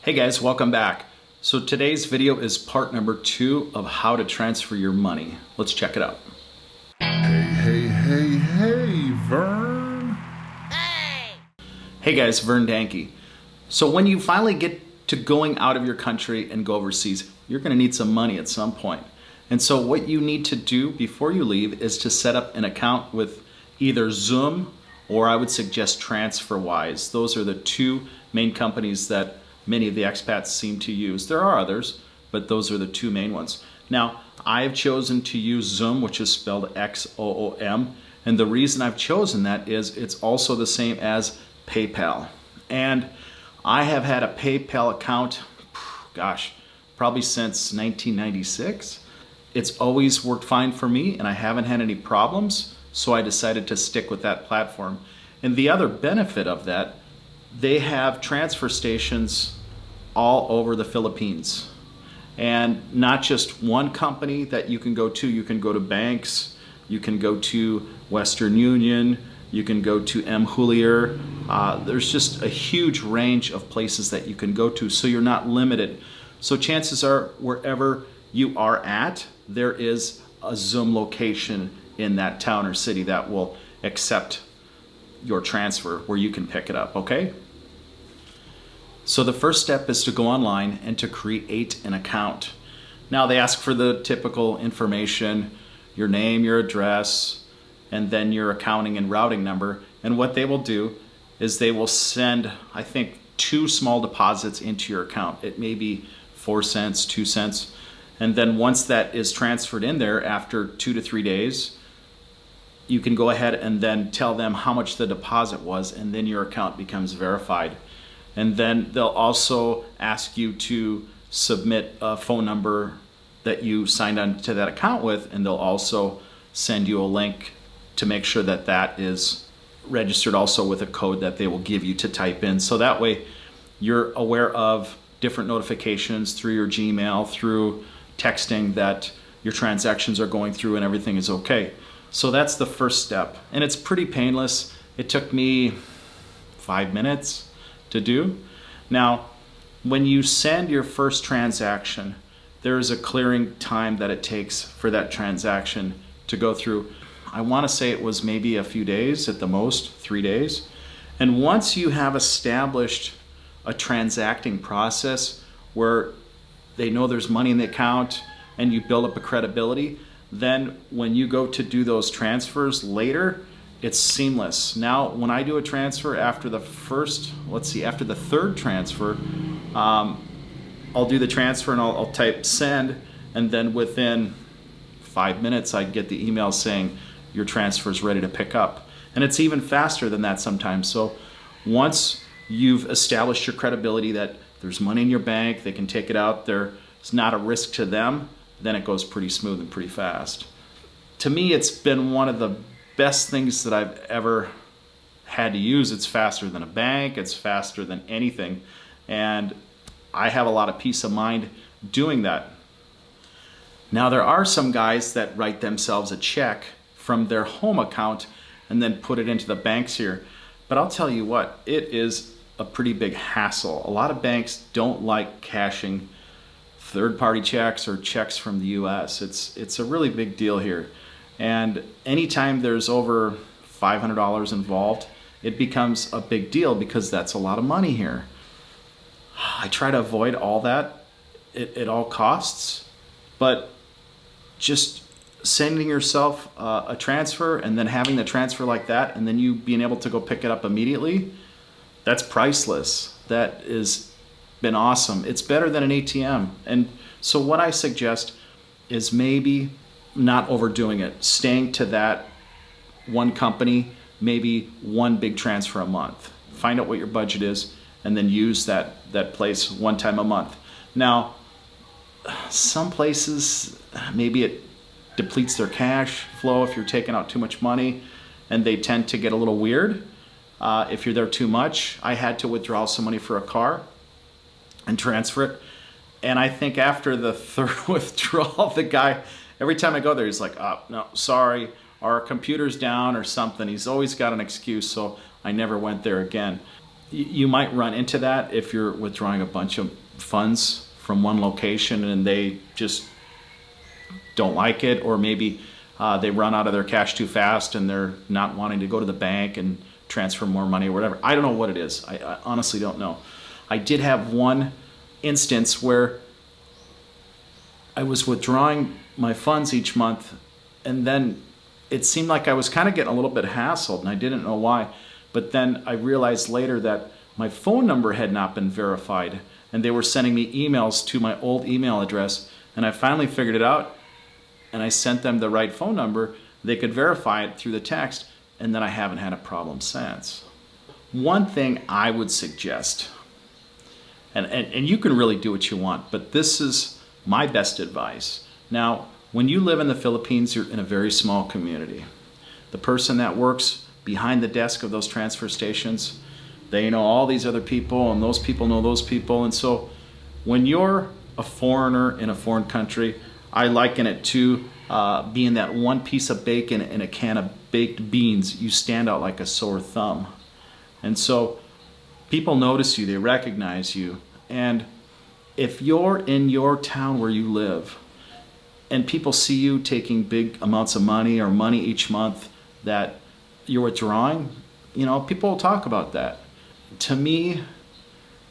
Hey guys, welcome back. So today's video is part number 2 of how to transfer your money. Let's check it out. Hey, Vern. Hey guys, Vern Danke. So when you finally get to going out of your country and go overseas, you're going to need some money at some point. And so what you need to do before you leave is to set up an account with either Xoom or I would suggest Transferwise. Those are the two main companies that many of the expats seem to use. There are others, but those are the two main ones. Now, I have chosen to use Xoom, which is spelled Xoom, and the reason I've chosen that is it's also the same as PayPal. And I have had a PayPal account, probably since 1996. It's always worked fine for me and I haven't had any problems, so I decided to stick with that platform. And the other benefit of that, they have transfer stations all over the Philippines. And not just one company that you can go to. You can go to banks, you can go to Western Union, you can go to M. Julier. There's just a huge range of places that you can go to, so you're not limited. So chances are, wherever you are at, there is a Xoom location in that town or city that will accept your transfer where you can pick it up, okay? So the first step is to go online and to create an account. Now they ask for the typical information, your name, your address, and then your accounting and routing number. And what they will do is they will send, I think, 2 small deposits into your account. It may be 4 cents, 2 cents. And then once that is transferred in there after 2 to 3 days, you can go ahead and then tell them how much the deposit was, and then your account becomes verified. And then they'll also ask you to submit a phone number that you signed on to that account with, and they'll also send you a link to make sure that that is registered also with a code that they will give you to type in. So that way you're aware of different notifications through your Gmail, through texting, that your transactions are going through and everything is okay. So that's the first step. And it's pretty painless. It took me 5 minutes to do. Now, when you send your first transaction, there is a clearing time that it takes for that transaction to go through. I want to say it was maybe a few days, at the most 3 days. And once you have established a transacting process where they know there's money in the account and you build up a credibility, then when you go to do those transfers later, it's seamless. Now, when I do a transfer after the third transfer, I'll do the transfer and I'll type send, and then within 5 minutes I get the email saying your transfer is ready to pick up. And it's even faster than that sometimes. So once you've established your credibility that there's money in your bank, they can take it out, there's not a risk to them, then it goes pretty smooth and pretty fast. To me, it's been one of the best things that I've ever had to use. It's faster than a bank, it's faster than anything, and I have a lot of peace of mind doing that. Now, there are some guys that write themselves a check from their home account and then put it into the banks here, but I'll tell you what, it is a pretty big hassle. A lot of banks don't like cashing third-party checks or checks from the US. It's a really big deal here. And anytime there's over $500 involved, it becomes a big deal because that's a lot of money here. I try to avoid all that at all costs, but just sending yourself a transfer and then having the transfer like that and then you being able to go pick it up immediately, that's priceless. That has been awesome. It's better than an ATM. And so what I suggest is maybe not overdoing it, staying to that one company, maybe one big transfer a month. Find out what your budget is and then use that place one time a month. Now, some places, maybe it depletes their cash flow if you're taking out too much money, and they tend to get a little weird if you're there too much. I had to withdraw some money for a car and transfer it. And I think after the third withdrawal, the guy, every time I go there, he's like, oh, no, sorry, our computer's down or something. He's always got an excuse, so I never went there again. You might run into that if you're withdrawing a bunch of funds from one location and they just don't like it, or maybe they run out of their cash too fast and they're not wanting to go to the bank and transfer more money or whatever. I don't know what it is. I honestly don't know. I did have one instance where I was withdrawing my funds each month, and then it seemed like I was kind of getting a little bit hassled, and I didn't know why. But then I realized later that my phone number had not been verified, and they were sending me emails to my old email address, and I finally figured it out, and I sent them the right phone number. They could verify it through the text, and then I haven't had a problem since. One thing I would suggest, and you can really do what you want, but this is my best advice. Now, when you live in the Philippines, you're in a very small community. The person that works behind the desk of those transfer stations, they know all these other people, and those people know those people. And so when you're a foreigner in a foreign country, I liken it to being that one piece of bacon in a can of baked beans. You stand out like a sore thumb. And so people notice you, they recognize you. And if you're in your town where you live and people see you taking big amounts of money or money each month that you're withdrawing, people will talk about that. To me,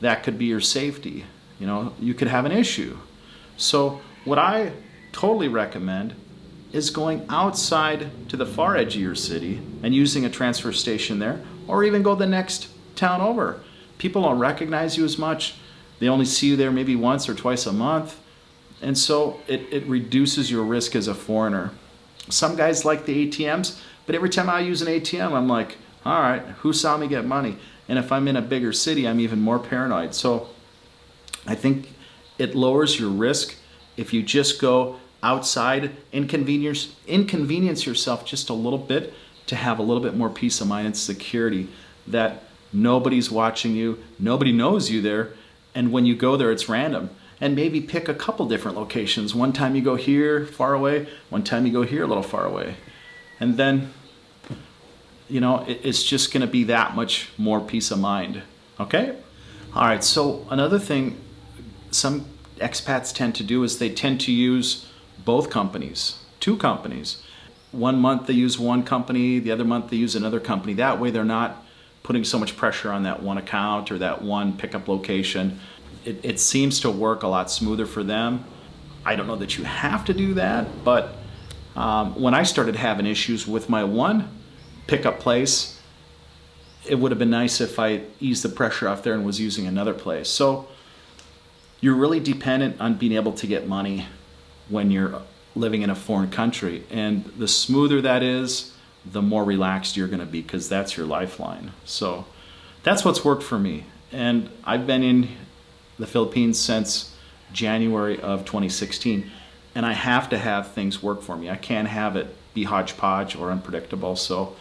that could be your safety. You could have an issue. So what I totally recommend is going outside to the far edge of your city and using a transfer station there, or even go the next town over. People don't recognize you as much. They only see you there maybe once or twice a month. And so it reduces your risk as a foreigner. Some guys like the ATMs, but every time I use an ATM, I'm like, all right, who saw me get money? And if I'm in a bigger city, I'm even more paranoid. So I think it lowers your risk if you just go outside, inconvenience yourself just a little bit to have a little bit more peace of mind and security that nobody's watching you, nobody knows you there, and when you go there, it's random. And maybe pick a couple different locations. One time you go here, far away. One time you go here, a little far away. And then, it's just going to be that much more peace of mind. Okay? All right, so another thing some expats tend to do is they tend to use both companies, two companies. One month they use one company, the other month they use another company. That way they're not putting so much pressure on that one account or that one pickup location. It seems to work a lot smoother for them. I don't know that you have to do that, but when I started having issues with my one pickup place, it would have been nice if I eased the pressure off there and was using another place. So you're really dependent on being able to get money when you're living in a foreign country. And the smoother that is, the more relaxed you're going to be, because that's your lifeline. So that's what's worked for me. And I've been in the Philippines since January of 2016, and I have to have things work for me. I can't have it be hodgepodge or unpredictable. So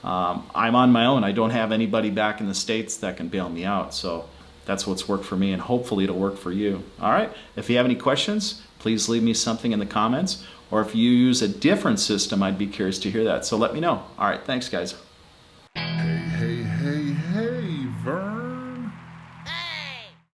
I'm on my own. I don't have anybody back in the States that can bail me out. So that's what's worked for me, and hopefully it'll work for you. All right. If you have any questions, please leave me something in the comments. Or if you use a different system, I'd be curious to hear that. So let me know. All right. Thanks, guys.